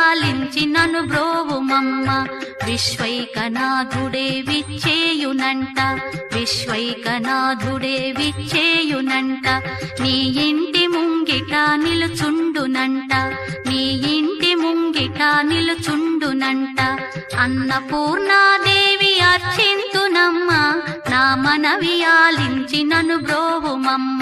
ఆలించి నను బ్రోవుమమ్మ. విశ్వైకనాథుడే విచ్చేయునంట, విశ్వైకనాథుడే విచ్చేయునంట. నీ ఇంటి ముంగిట నిలుచుండునంట, నీ ఇంటి ముంగిట నిలుచుండునంట. అన్నపూర్ణాదేవి అర్చింతునమ్మ, నా మనవి ఆలించి నను బ్రోవుమమ్మ.